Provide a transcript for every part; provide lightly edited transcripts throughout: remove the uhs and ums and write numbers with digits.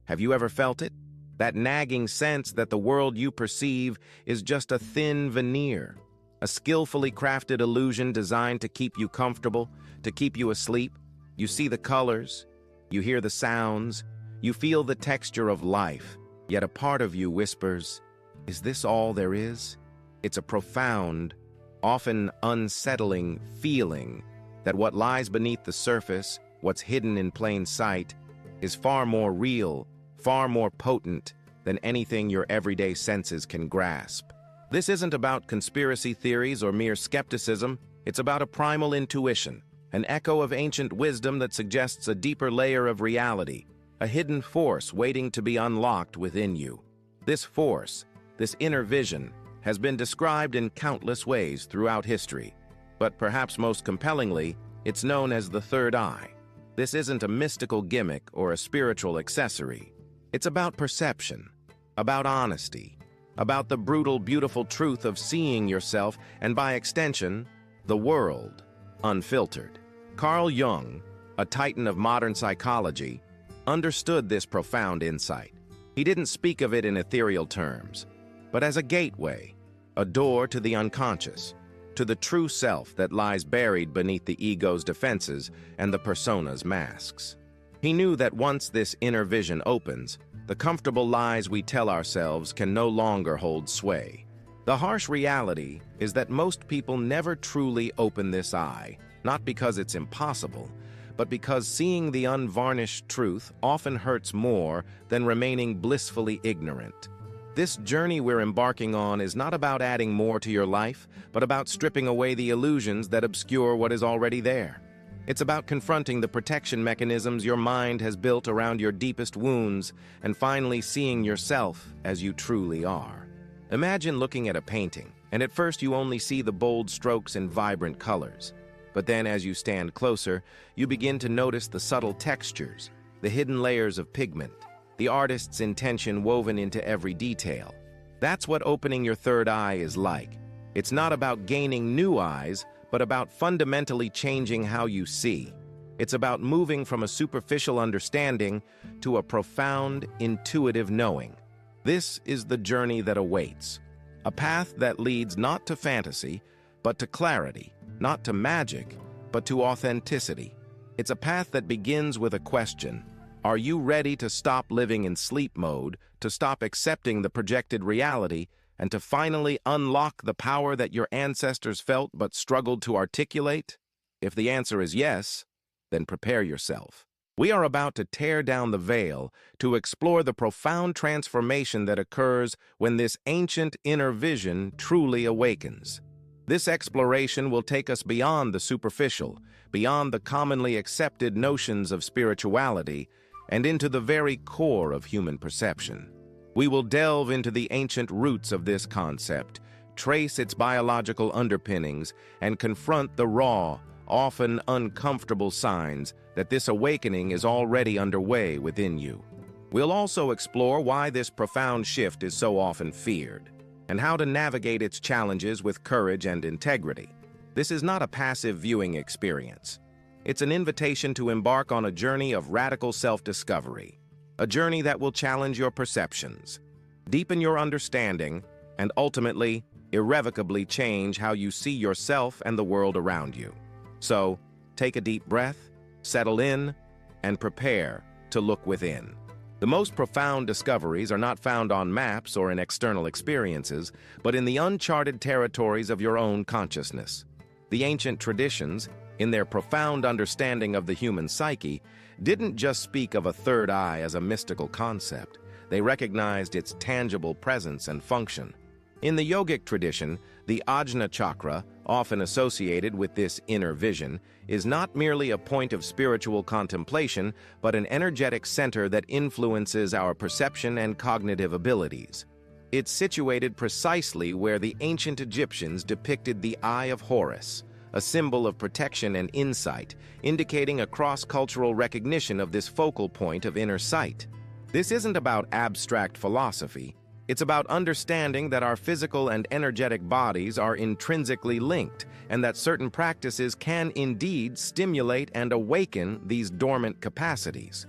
Have you ever felt it? That nagging sense that the world you perceive is just a thin veneer, a skillfully crafted illusion designed to keep you comfortable, to keep you asleep. You see the colors, you hear the sounds, you feel the texture of life, yet a part of you whispers, "Is this all there is?" It's a profound, often unsettling feeling that what lies beneath the surface, what's hidden in plain sight, is far more real, far more potent than anything your everyday senses can grasp. This isn't about conspiracy theories or mere skepticism. It's about a primal intuition, an echo of ancient wisdom that suggests a deeper layer of reality, a hidden force waiting to be unlocked within you. This force, this inner vision, has been described in countless ways throughout history, but perhaps most compellingly, it's known as the third eye. This isn't a mystical gimmick or a spiritual accessory. It's about perception, about honesty, about the brutal, beautiful truth of seeing yourself and, by extension, the world, unfiltered. Carl Jung, a titan of modern psychology, understood this profound insight. He didn't speak of it in ethereal terms, but as a gateway, a door to the unconscious, to the true self that lies buried beneath the ego's defenses and the persona's masks. He knew that once this inner vision opens, the comfortable lies we tell ourselves can no longer hold sway. The harsh reality is that most people never truly open this eye, not because it's impossible, but because seeing the unvarnished truth often hurts more than remaining blissfully ignorant. This journey we're embarking on is not about adding more to your life, but about stripping away the illusions that obscure what is already there. It's about confronting the protection mechanisms your mind has built around your deepest wounds and finally seeing yourself as you truly are. Imagine looking at a painting, and at first you only see the bold strokes and vibrant colors. But then as you stand closer, you begin to notice the subtle textures, the hidden layers of pigment, the artist's intention woven into every detail. That's what opening your third eye is like. It's not about gaining new eyes, but about fundamentally changing how you see. It's about moving from a superficial understanding to a profound, intuitive knowing. This is the journey that awaits, a path that leads not to fantasy, but to clarity, not to magic, but to authenticity. It's a path that begins with a question. Are you ready to stop living in sleep mode, to stop accepting the projected reality, and to finally unlock the power that your ancestors felt but struggled to articulate? If the answer is yes, then prepare yourself. We are about to tear down the veil to explore the profound transformation that occurs when this ancient inner vision truly awakens. This exploration will take us beyond the superficial, beyond the commonly accepted notions of spirituality, and into the very core of human perception. We will delve into the ancient roots of this concept, trace its biological underpinnings, and confront the raw, often uncomfortable signs that this awakening is already underway within you. We'll also explore why this profound shift is so often feared, and how to navigate its challenges with courage and integrity. This is not a passive viewing experience. It's an invitation to embark on a journey of radical self-discovery, a journey that will challenge your perceptions, deepen your understanding, and ultimately, irrevocably change how you see yourself and the world around you. So, take a deep breath, settle in, and prepare to look within. The most profound discoveries are not found on maps or in external experiences, but in the uncharted territories of your own consciousness. The ancient traditions, in their profound understanding of the human psyche, didn't just speak of a third eye as a mystical concept. They recognized its tangible presence and function. In the yogic tradition, the Ajna chakra, often associated with this inner vision, is not merely a point of spiritual contemplation, but an energetic center that influences our perception and cognitive abilities. It's situated precisely where the ancient Egyptians depicted the Eye of Horus, a symbol of protection and insight, indicating a cross-cultural recognition of this focal point of inner sight. This isn't about abstract philosophy. It's about understanding that our physical and energetic bodies are intrinsically linked, and that certain practices can indeed stimulate and awaken these dormant capacities.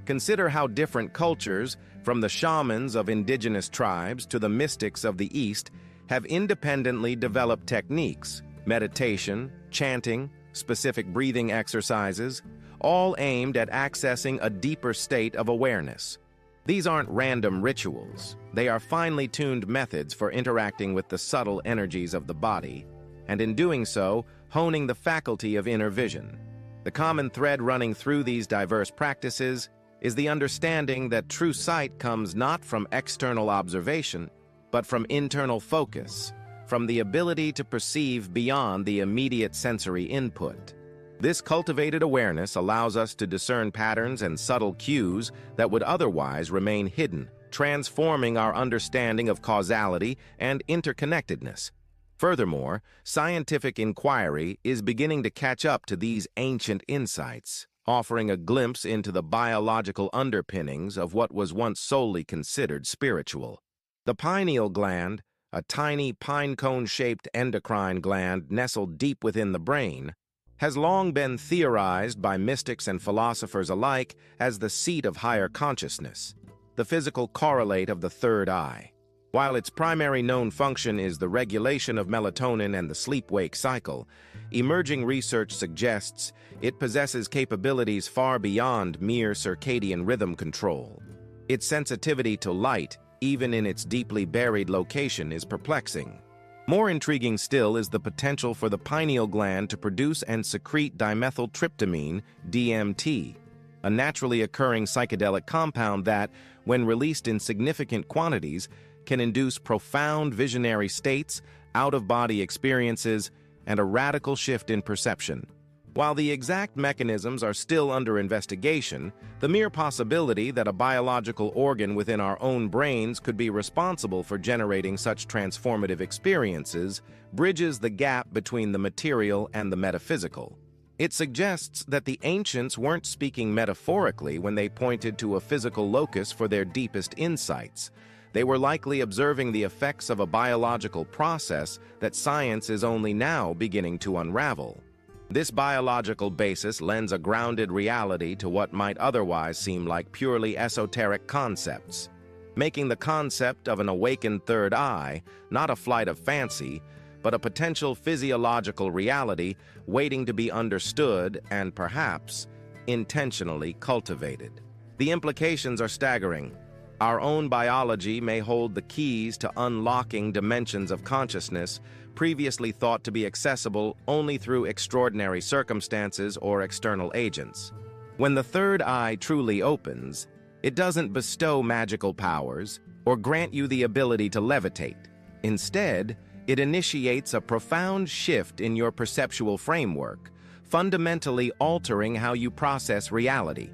Consider how different cultures, from the shamans of indigenous tribes to the mystics of the East, have independently developed techniques, meditation, chanting, specific breathing exercises, all aimed at accessing a deeper state of awareness. These aren't random rituals. They are finely tuned methods for interacting with the subtle energies of the body, and in doing so, honing the faculty of inner vision. The common thread running through these diverse practices is the understanding that true sight comes not from external observation, but from internal focus, from the ability to perceive beyond the immediate sensory input. This cultivated awareness allows us to discern patterns and subtle cues that would otherwise remain hidden, transforming our understanding of causality and interconnectedness. Furthermore, scientific inquiry is beginning to catch up to these ancient insights, offering a glimpse into the biological underpinnings of what was once solely considered spiritual. The pineal gland, a tiny pine cone-shaped endocrine gland nestled deep within the brain, has long been theorized by mystics and philosophers alike as the seat of higher consciousness, the physical correlate of the third eye. While its primary known function is the regulation of melatonin and the sleep-wake cycle, emerging research suggests it possesses capabilities far beyond mere circadian rhythm control. Its sensitivity to light, even in its deeply buried location, is perplexing. More intriguing still is the potential for the pineal gland to produce and secrete dimethyltryptamine, DMT, a naturally occurring psychedelic compound that, when released in significant quantities, can induce profound visionary states, out-of-body experiences, and a radical shift in perception. While the exact mechanisms are still under investigation, the mere possibility that a biological organ within our own brains could be responsible for generating such transformative experiences bridges the gap between the material and the metaphysical. It suggests that the ancients weren't speaking metaphorically when they pointed to a physical locus for their deepest insights. They were likely observing the effects of a biological process that science is only now beginning to unravel. This biological basis lends a grounded reality to what might otherwise seem like purely esoteric concepts, making the concept of an awakened third eye not a flight of fancy, but a potential physiological reality waiting to be understood and perhaps intentionally cultivated. The implications are staggering. Our own biology may hold the keys to unlocking dimensions of consciousness previously thought to be accessible only through extraordinary circumstances or external agents. When the third eye truly opens, it doesn't bestow magical powers or grant you the ability to levitate. Instead, it initiates a profound shift in your perceptual framework, fundamentally altering how you process reality.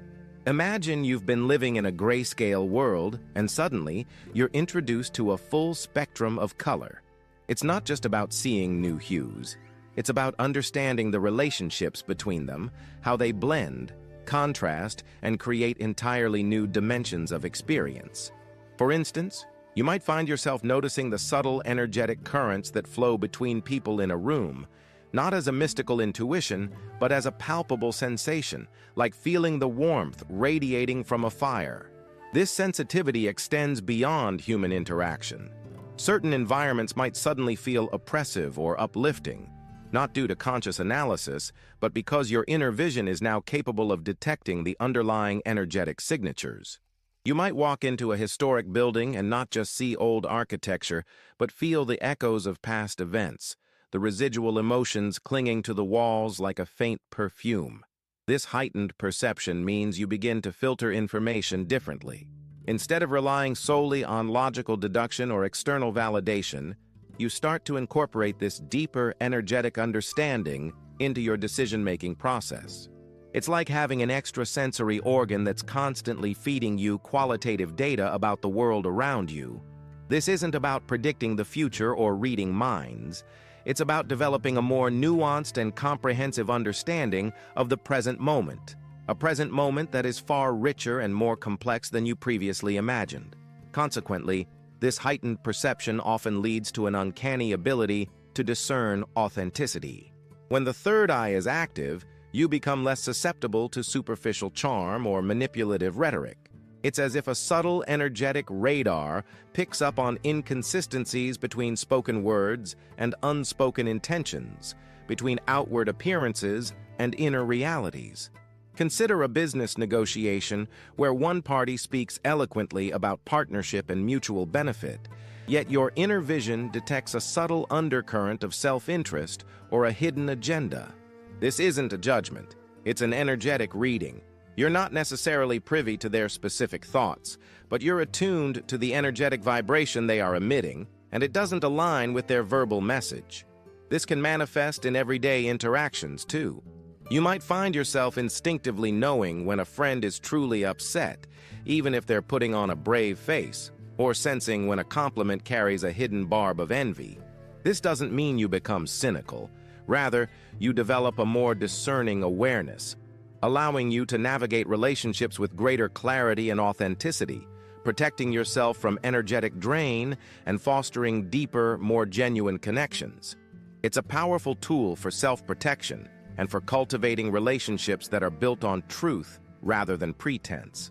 Imagine you've been living in a grayscale world, and suddenly you're introduced to a full spectrum of color. It's not just about seeing new hues. It's about understanding the relationships between them, how they blend, contrast, and create entirely new dimensions of experience. For instance, you might find yourself noticing the subtle energetic currents that flow between people in a room, not as a mystical intuition, but as a palpable sensation, like feeling the warmth radiating from a fire. This sensitivity extends beyond human interaction. Certain environments might suddenly feel oppressive or uplifting, not due to conscious analysis, but because your inner vision is now capable of detecting the underlying energetic signatures. You might walk into a historic building and not just see old architecture, but feel the echoes of past events, the residual emotions clinging to the walls like a faint perfume. This heightened perception means you begin to filter information differently. Instead of relying solely on logical deduction or external validation, you start to incorporate this deeper energetic understanding into your decision-making process. It's like having an extrasensory organ that's constantly feeding you qualitative data about the world around you. This isn't about predicting the future or reading minds. It's about developing a more nuanced and comprehensive understanding of the present moment. A present moment that is far richer and more complex than you previously imagined. Consequently, this heightened perception often leads to an uncanny ability to discern authenticity. When the third eye is active, You become less susceptible to superficial charm or manipulative rhetoric. It's as if a subtle, energetic radar picks up on inconsistencies between spoken words and unspoken intentions, between outward appearances and inner realities. Consider a business negotiation where one party speaks eloquently about partnership and mutual benefit, yet your inner vision detects a subtle undercurrent of self-interest or a hidden agenda. This isn't a judgment, it's an energetic reading. You're not necessarily privy to their specific thoughts, but you're attuned to the energetic vibration they are emitting, and it doesn't align with their verbal message. This can manifest in everyday interactions, too. You might find yourself instinctively knowing when a friend is truly upset, even if they're putting on a brave face, or sensing when a compliment carries a hidden barb of envy. This doesn't mean you become cynical. Rather, you develop a more discerning awareness, allowing you to navigate relationships with greater clarity and authenticity, protecting yourself from energetic drain and fostering deeper, more genuine connections. It's a powerful tool for self-protection and for cultivating relationships that are built on truth rather than pretense.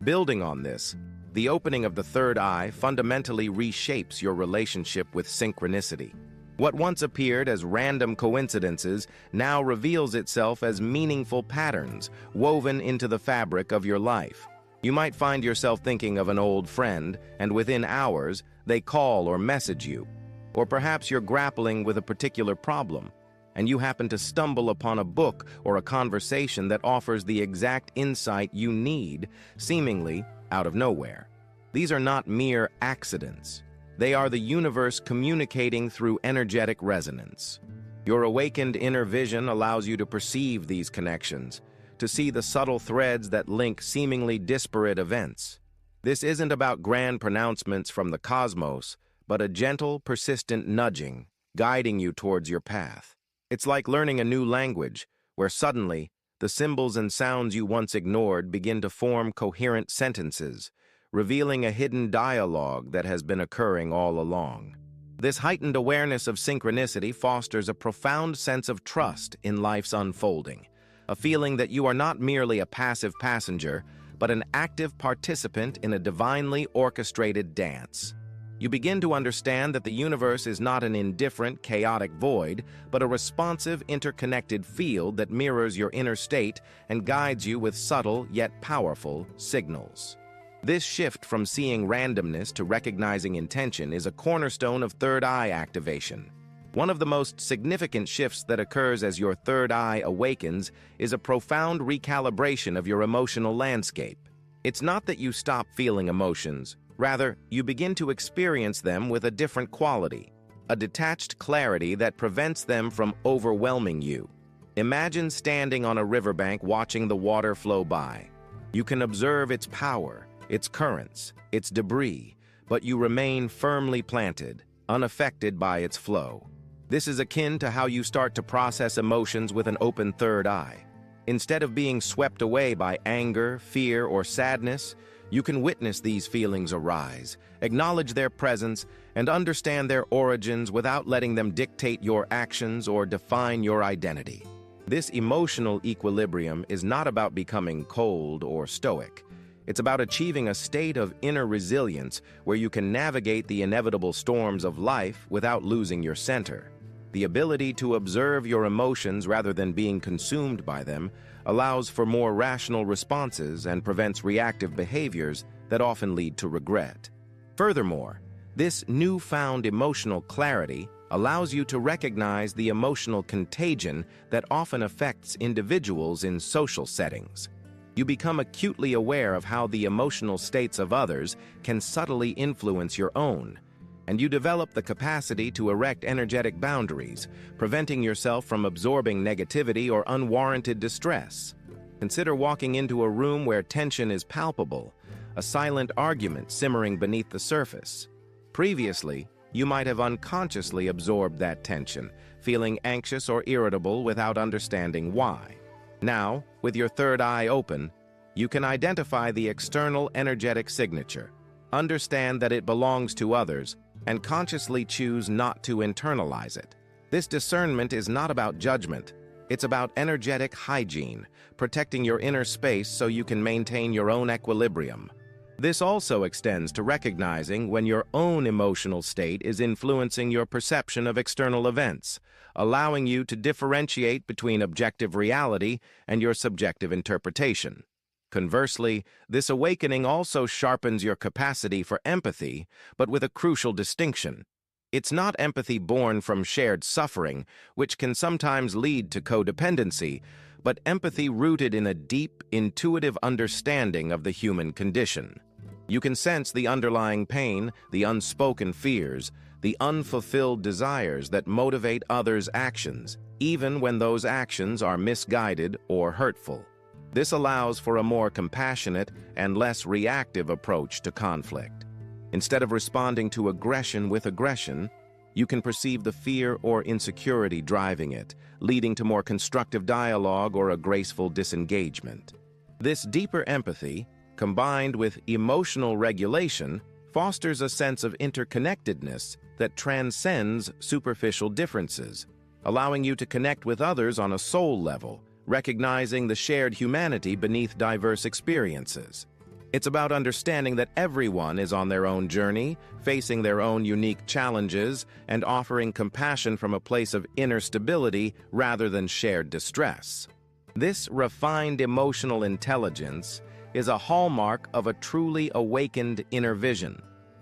Building on this, the opening of the third eye fundamentally reshapes your relationship with synchronicity. What once appeared as random coincidences now reveals itself as meaningful patterns woven into the fabric of your life. You might find yourself thinking of an old friend, and within hours, they call or message you. Or perhaps you're grappling with a particular problem, and you happen to stumble upon a book or a conversation that offers the exact insight you need, seemingly out of nowhere. These are not mere accidents. They are the universe communicating through energetic resonance. Your awakened inner vision allows you to perceive these connections, to see the subtle threads that link seemingly disparate events. This isn't about grand pronouncements from the cosmos, but a gentle, persistent nudging, guiding you towards your path. It's like learning a new language, where suddenly, the symbols and sounds you once ignored begin to form coherent sentences, revealing a hidden dialogue that has been occurring all along. This heightened awareness of synchronicity fosters a profound sense of trust in life's unfolding, a feeling that you are not merely a passive passenger, but an active participant in a divinely orchestrated dance. You begin to understand that the universe is not an indifferent, chaotic void, but a responsive, interconnected field that mirrors your inner state and guides you with subtle yet powerful signals. This shift from seeing randomness to recognizing intention is a cornerstone of third eye activation. One of the most significant shifts that occurs as your third eye awakens is a profound recalibration of your emotional landscape. It's not that you stop feeling emotions, rather, you begin to experience them with a different quality, a detached clarity that prevents them from overwhelming you. Imagine standing on a riverbank watching the water flow by. You can observe its power, its currents, its debris, but you remain firmly planted, unaffected by its flow. This is akin to how you start to process emotions with an open third eye. Instead of being swept away by anger, fear, or sadness, you can witness these feelings arise, acknowledge their presence, and understand their origins without letting them dictate your actions or define your identity. This emotional equilibrium is not about becoming cold or stoic. It's about achieving a state of inner resilience where you can navigate the inevitable storms of life without losing your center. The ability to observe your emotions rather than being consumed by them allows for more rational responses and prevents reactive behaviors that often lead to regret. Furthermore, this newfound emotional clarity allows you to recognize the emotional contagion that often affects individuals in social settings. You become acutely aware of how the emotional states of others can subtly influence your own, and you develop the capacity to erect energetic boundaries, preventing yourself from absorbing negativity or unwarranted distress. Consider walking into a room where tension is palpable, a silent argument simmering beneath the surface. Previously, you might have unconsciously absorbed that tension, feeling anxious or irritable without understanding why. Now, with your third eye open, you can identify the external energetic signature, understand that it belongs to others, and consciously choose not to internalize it. This discernment is not about judgment, It's about energetic hygiene, protecting your inner space so you can maintain your own equilibrium. This also extends to recognizing when your own emotional state is influencing your perception of external events, allowing you to differentiate between objective reality and your subjective interpretation. Conversely, this awakening also sharpens your capacity for empathy, but with a crucial distinction. It's not empathy born from shared suffering, which can sometimes lead to codependency, but empathy rooted in a deep, intuitive understanding of the human condition. You can sense the underlying pain, the unspoken fears, the unfulfilled desires that motivate others' actions, even when those actions are misguided or hurtful. This allows for a more compassionate and less reactive approach to conflict. Instead of responding to aggression with aggression, you can perceive the fear or insecurity driving it, leading to more constructive dialogue or a graceful disengagement. This deeper empathy, combined with emotional regulation, fosters a sense of interconnectedness that transcends superficial differences, allowing you to connect with others on a soul level, recognizing the shared humanity beneath diverse experiences. It's about understanding that everyone is on their own journey, facing their own unique challenges, and offering compassion from a place of inner stability rather than shared distress. This refined emotional intelligence is a hallmark of a truly awakened inner vision,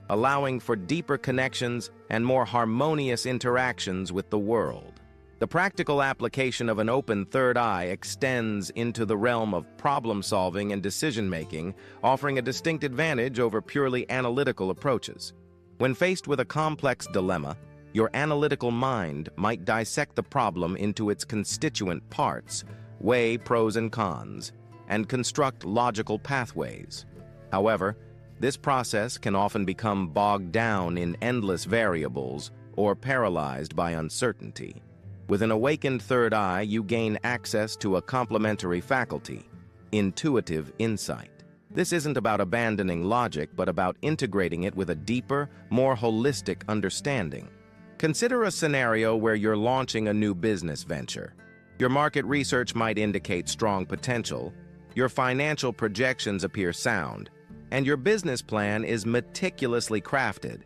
allowing for deeper connections and more harmonious interactions with the world. The practical application of an open third eye extends into the realm of problem-solving and decision-making, offering a distinct advantage over purely analytical approaches. When faced with a complex dilemma, your analytical mind might dissect the problem into its constituent parts, weigh pros and cons, and construct logical pathways. However, this process can often become bogged down in endless variables or paralyzed by uncertainty. With an awakened third eye, you gain access to a complementary faculty, intuitive insight. This isn't about abandoning logic, but about integrating it with a deeper, more holistic understanding. Consider a scenario where you're launching a new business venture. Your market research might indicate strong potential, your financial projections appear sound, and your business plan is meticulously crafted.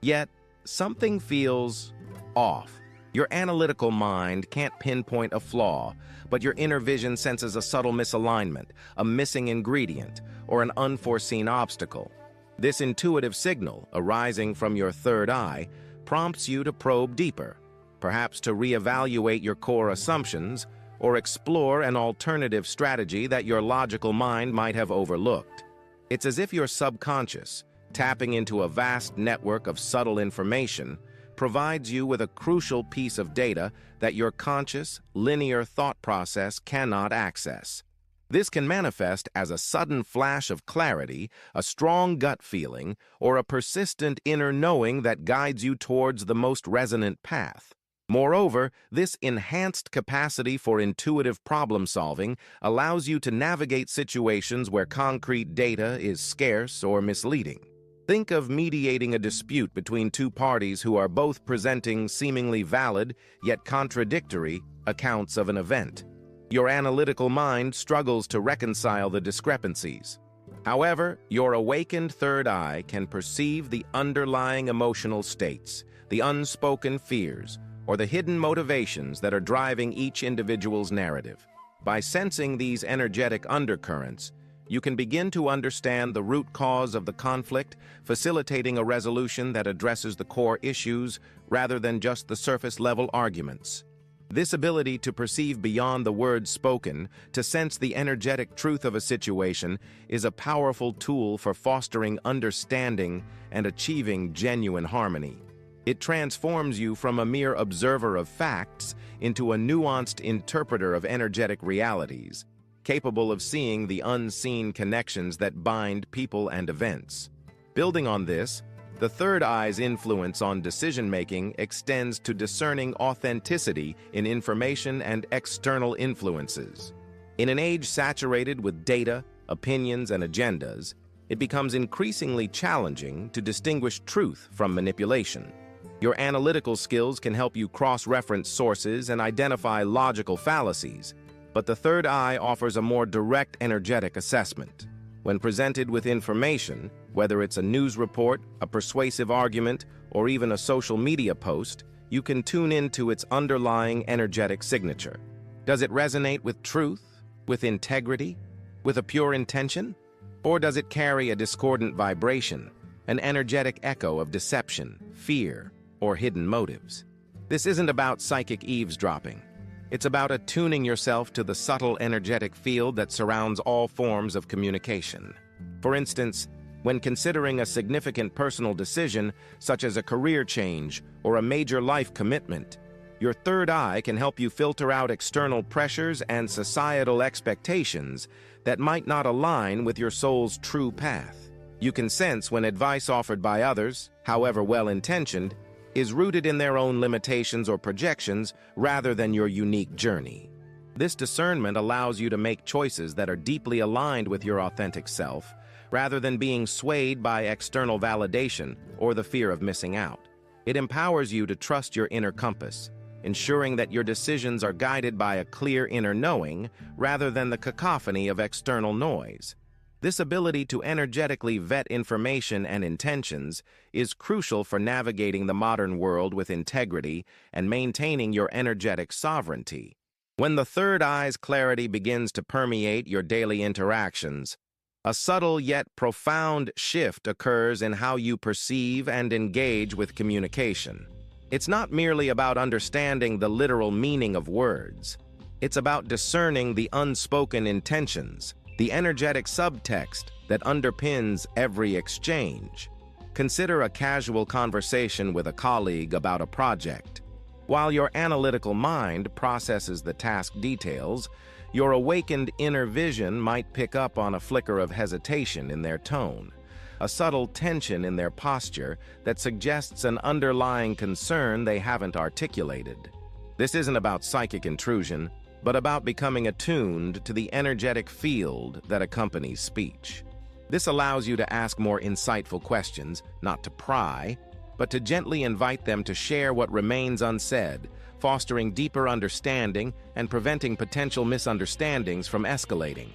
Yet, something feels off. Your analytical mind can't pinpoint a flaw, but your inner vision senses a subtle misalignment, a missing ingredient, or an unforeseen obstacle. This intuitive signal, arising from your third eye, prompts you to probe deeper, perhaps to reevaluate your core assumptions or explore an alternative strategy that your logical mind might have overlooked. It's as if your subconscious, tapping into a vast network of subtle information, provides you with a crucial piece of data that your conscious, linear thought process cannot access. This can manifest as a sudden flash of clarity, a strong gut feeling, or a persistent inner knowing that guides you towards the most resonant path. Moreover, this enhanced capacity for intuitive problem-solving allows you to navigate situations where concrete data is scarce or misleading. Think of mediating a dispute between two parties who are both presenting seemingly valid, yet contradictory, accounts of an event. Your analytical mind struggles to reconcile the discrepancies. However, your awakened third eye can perceive the underlying emotional states, the unspoken fears, or the hidden motivations that are driving each individual's narrative. By sensing these energetic undercurrents, you can begin to understand the root cause of the conflict, facilitating a resolution that addresses the core issues rather than just the surface-level arguments. This ability to perceive beyond the words spoken, to sense the energetic truth of a situation, is a powerful tool for fostering understanding and achieving genuine harmony. It transforms you from a mere observer of facts into a nuanced interpreter of energetic realities, capable of seeing the unseen connections that bind people and events. Building on this, the third eye's influence on decision-making extends to discerning authenticity in information and external influences. In an age saturated with data, opinions, and agendas, it becomes increasingly challenging to distinguish truth from manipulation. Your analytical skills can help you cross-reference sources and identify logical fallacies, but the third eye offers a more direct energetic assessment. When presented with information, whether it's a news report, a persuasive argument, or even a social media post, you can tune into its underlying energetic signature. Does it resonate with truth, with integrity, with a pure intention? Or does it carry a discordant vibration, an energetic echo of deception, fear, or hidden motives? This isn't about psychic eavesdropping. It's about attuning yourself to the subtle energetic field that surrounds all forms of communication. For instance, when considering a significant personal decision, such as a career change or a major life commitment, your third eye can help you filter out external pressures and societal expectations that might not align with your soul's true path. You can sense when advice offered by others, however well-intentioned, is rooted in their own limitations or projections rather than your unique journey. This discernment allows you to make choices that are deeply aligned with your authentic self, rather than being swayed by external validation or the fear of missing out. It empowers you to trust your inner compass, ensuring that your decisions are guided by a clear inner knowing rather than the cacophony of external noise. This ability to energetically vet information and intentions is crucial for navigating the modern world with integrity and maintaining your energetic sovereignty. When the third eye's clarity begins to permeate your daily interactions, a subtle yet profound shift occurs in how you perceive and engage with communication. It's not merely about understanding the literal meaning of words. It's about discerning the unspoken intentions, the energetic subtext that underpins every exchange. Consider a casual conversation with a colleague about a project. While your analytical mind processes the task details, your awakened inner vision might pick up on a flicker of hesitation in their tone, a subtle tension in their posture that suggests an underlying concern they haven't articulated. This isn't about psychic intrusion, but about becoming attuned to the energetic field that accompanies speech. This allows you to ask more insightful questions, not to pry, but to gently invite them to share what remains unsaid, fostering deeper understanding and preventing potential misunderstandings from escalating.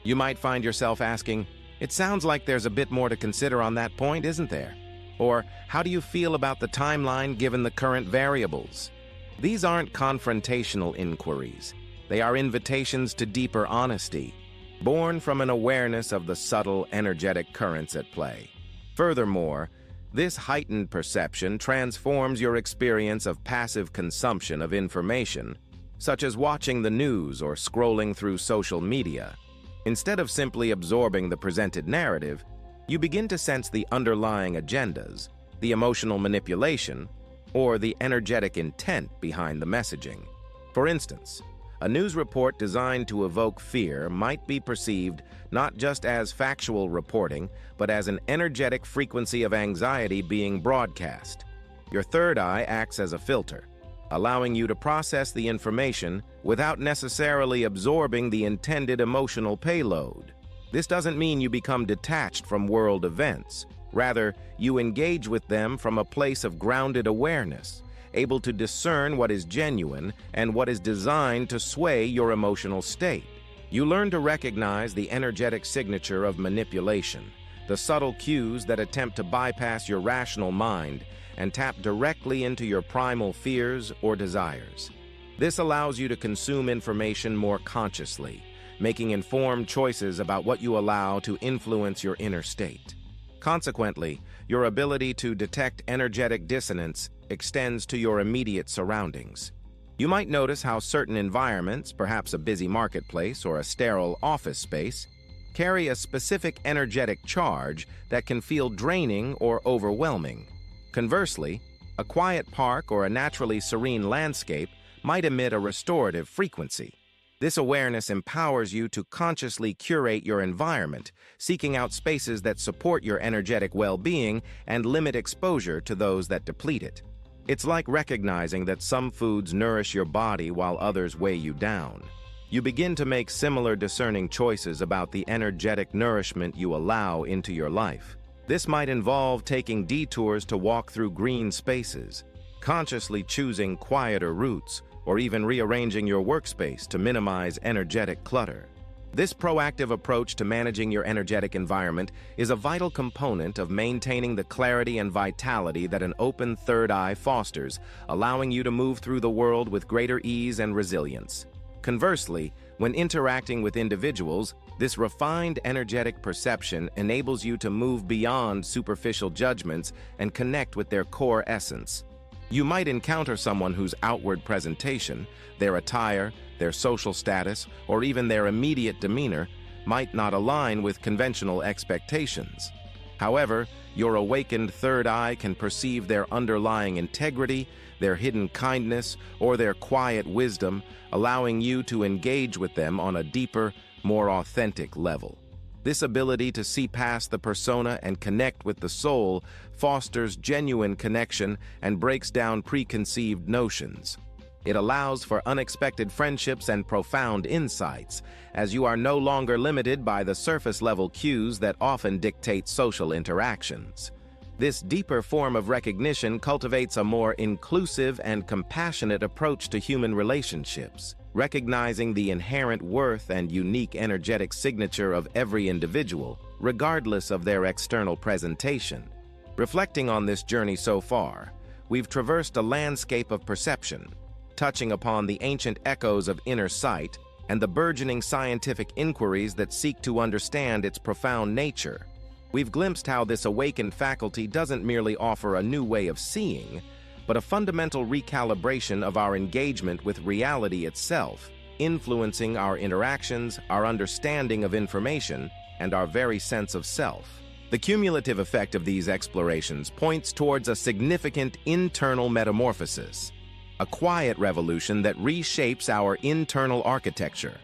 You might find yourself asking, "It sounds like there's a bit more to consider on that point, isn't there?" Or, "How do you feel about the timeline given the current variables?" These aren't confrontational inquiries. They are invitations to deeper honesty, born from an awareness of the subtle energetic currents at play. Furthermore, this heightened perception transforms your experience of passive consumption of information, such as watching the news or scrolling through social media. Instead of simply absorbing the presented narrative, you begin to sense the underlying agendas, the emotional manipulation, or the energetic intent behind the messaging. For instance, a news report designed to evoke fear might be perceived not just as factual reporting, but as an energetic frequency of anxiety being broadcast. Your third eye acts as a filter, allowing you to process the information without necessarily absorbing the intended emotional payload. This doesn't mean you become detached from world events. Rather, you engage with them from a place of grounded awareness, able to discern what is genuine and what is designed to sway your emotional state. You learn to recognize the energetic signature of manipulation, the subtle cues that attempt to bypass your rational mind and tap directly into your primal fears or desires. This allows you to consume information more consciously, making informed choices about what you allow to influence your inner state. Consequently, your ability to detect energetic dissonance extends to your immediate surroundings. You might notice how certain environments, perhaps a busy marketplace or a sterile office space, carry a specific energetic charge that can feel draining or overwhelming. Conversely, a quiet park or a naturally serene landscape might emit a restorative frequency. This awareness empowers you to consciously curate your environment, seeking out spaces that support your energetic well-being and limit exposure to those that deplete it. It's like recognizing that some foods nourish your body while others weigh you down. You begin to make similar discerning choices about the energetic nourishment you allow into your life. This might involve taking detours to walk through green spaces, consciously choosing quieter routes, or even rearranging your workspace to minimize energetic clutter. This proactive approach to managing your energetic environment is a vital component of maintaining the clarity and vitality that an open third eye fosters, allowing you to move through the world with greater ease and resilience. Conversely, when interacting with individuals, this refined energetic perception enables you to move beyond superficial judgments and connect with their core essence. You might encounter someone whose outward presentation, their attire, their social status, or even their immediate demeanor might not align with conventional expectations. However, your awakened third eye can perceive their underlying integrity, their hidden kindness, or their quiet wisdom, allowing you to engage with them on a deeper, more authentic level. This ability to see past the persona and connect with the soul fosters genuine connection and breaks down preconceived notions. It allows for unexpected friendships and profound insights, as you are no longer limited by the surface-level cues that often dictate social interactions. This deeper form of recognition cultivates a more inclusive and compassionate approach to human relationships, recognizing the inherent worth and unique energetic signature of every individual, regardless of their external presentation. Reflecting on this journey so far, we've traversed a landscape of perception, touching upon the ancient echoes of inner sight and the burgeoning scientific inquiries that seek to understand its profound nature. We've glimpsed how this awakened faculty doesn't merely offer a new way of seeing, but a fundamental recalibration of our engagement with reality itself, influencing our interactions, our understanding of information, and our very sense of self. The cumulative effect of these explorations points towards a significant internal metamorphosis, a quiet revolution that reshapes our internal architecture,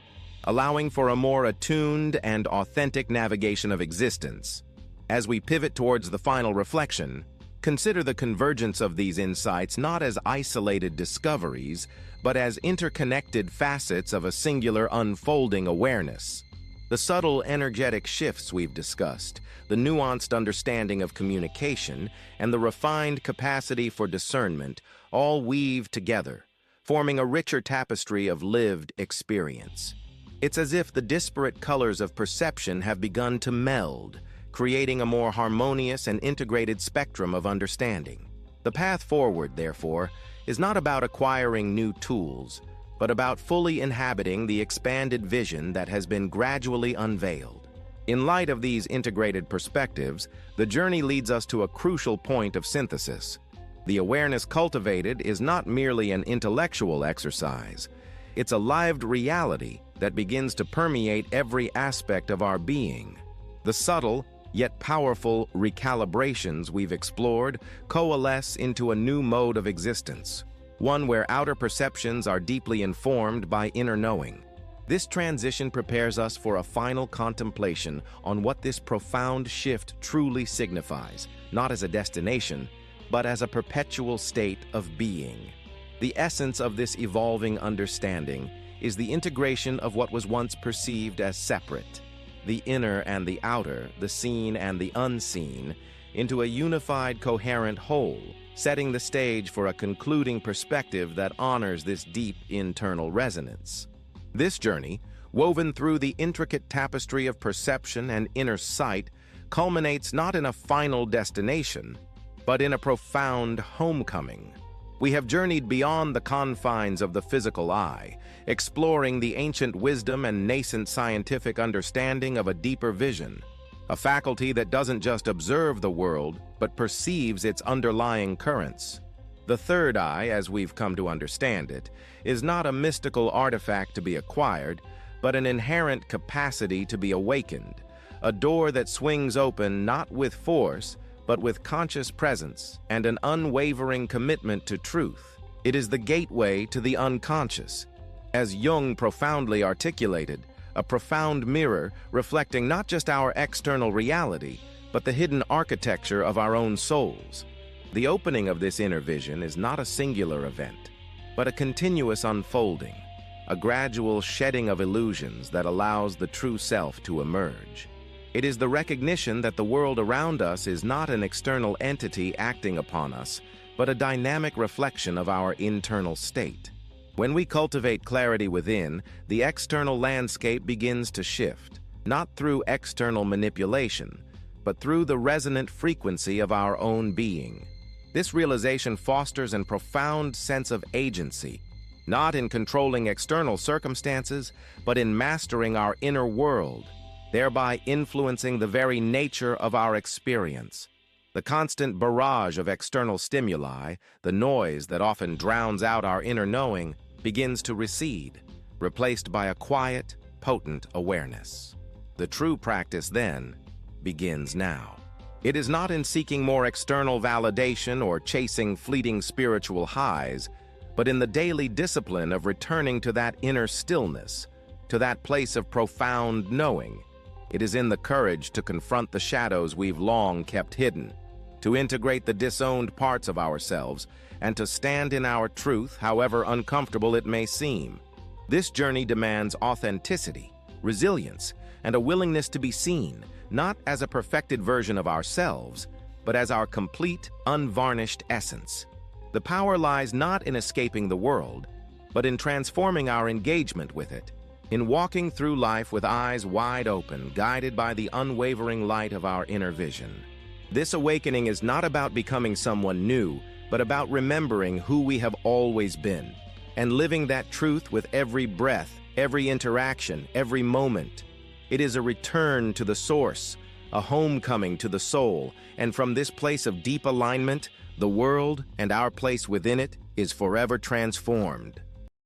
allowing for a more attuned and authentic navigation of existence. As we pivot towards the final reflection, consider the convergence of these insights not as isolated discoveries, but as interconnected facets of a singular unfolding awareness. The subtle energetic shifts we've discussed, the nuanced understanding of communication, and the refined capacity for discernment all weave together, forming a richer tapestry of lived experience. It's as if the disparate colors of perception have begun to meld, creating a more harmonious and integrated spectrum of understanding. The path forward, therefore, is not about acquiring new tools, but about fully inhabiting the expanded vision that has been gradually unveiled. In light of these integrated perspectives, the journey leads us to a crucial point of synthesis. The awareness cultivated is not merely an intellectual exercise. It's a lived reality that begins to permeate every aspect of our being. The subtle, yet powerful recalibrations we've explored coalesce into a new mode of existence, one where outer perceptions are deeply informed by inner knowing. This transition prepares us for a final contemplation on what this profound shift truly signifies, not as a destination, but as a perpetual state of being. The essence of this evolving understanding is the integration of what was once perceived as separate, the inner and the outer, the seen and the unseen, into a unified, coherent whole, setting the stage for a concluding perspective that honors this deep internal resonance. This journey, woven through the intricate tapestry of perception and inner sight, culminates not in a final destination, but in a profound homecoming. We have journeyed beyond the confines of the physical eye, exploring the ancient wisdom and nascent scientific understanding of a deeper vision, a faculty that doesn't just observe the world, but perceives its underlying currents. The third eye, as we've come to understand it, is not a mystical artifact to be acquired, but an inherent capacity to be awakened, a door that swings open not with force, but with conscious presence and an unwavering commitment to truth. It is the gateway to the unconscious, as Jung profoundly articulated, a profound mirror reflecting not just our external reality, but the hidden architecture of our own souls. The opening of this inner vision is not a singular event, but a continuous unfolding, a gradual shedding of illusions that allows the true self to emerge. It is the recognition that the world around us is not an external entity acting upon us, but a dynamic reflection of our internal state. When we cultivate clarity within, the external landscape begins to shift, not through external manipulation, but through the resonant frequency of our own being. This realization fosters a profound sense of agency, not in controlling external circumstances, but in mastering our inner world, thereby influencing the very nature of our experience. The constant barrage of external stimuli, the noise that often drowns out our inner knowing, begins to recede, replaced by a quiet, potent awareness. The true practice, then, begins now. It is not in seeking more external validation or chasing fleeting spiritual highs, but in the daily discipline of returning to that inner stillness, to that place of profound knowing. It is in the courage to confront the shadows we've long kept hidden, to integrate the disowned parts of ourselves, and to stand in our truth, however uncomfortable it may seem. This journey demands authenticity, resilience, and a willingness to be seen, not as a perfected version of ourselves, but as our complete, unvarnished essence. The power lies not in escaping the world, but in transforming our engagement with it, in walking through life with eyes wide open, guided by the unwavering light of our inner vision. This awakening is not about becoming someone new, but about remembering who we have always been, and living that truth with every breath, every interaction, every moment. It is a return to the source, a homecoming to the soul, and from this place of deep alignment, the world and our place within it is forever transformed.